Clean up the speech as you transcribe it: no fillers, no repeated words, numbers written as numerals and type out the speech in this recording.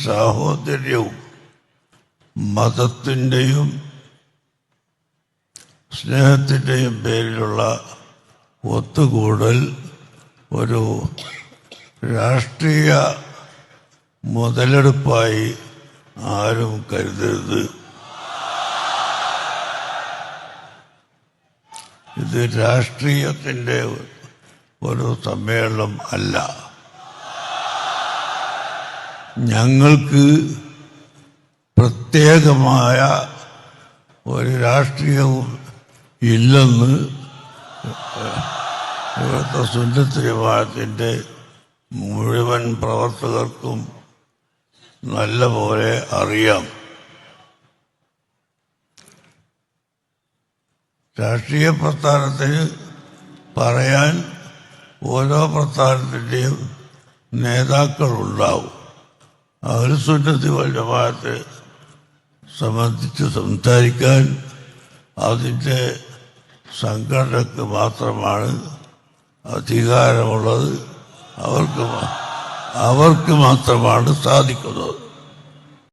സാഹോദര്യവും മതത്തിൻ്റെയും സ്നേഹത്തിൻ്റെയും പേരിലുള്ള ഒത്തുകൂടൽ ഒരു രാഷ്ട്രീയ മുതലെടുപ്പായി ആരും കരുതരുത്. ഇത് രാഷ്ട്രീയത്തിൻ്റെ ഒരു സമ്മേളനം അല്ല. ഞങ്ങൾക്ക് പ്രത്യേകമായ ഒരു രാഷ്ട്രീയവും ഇല്ലെന്ന് ഇവിടുത്തെ സുന്നത്ത് ജമാഅത്തിൻ്റെ മുഴുവൻ പ്രവർത്തകർക്കും നല്ല പോലെ അറിയാം. രാഷ്ട്രീയ പ്രസ്ഥാനത്തിന് പറയാൻ ഓരോ പ്രസ്ഥാനത്തിൻ്റെയും നേതാക്കളുണ്ടാവും. അഹ്ലു സുന്നത്ത് വൽ ജമാഅത്തെ സംബന്ധിച്ച് സംസാരിക്കാൻ അതിൻ്റെ സംഘടനക്ക് മാത്രമാണ് അധികാരമുള്ളത്. അവർക്ക് മാത്രമാണ് സാധിക്കുന്നത്.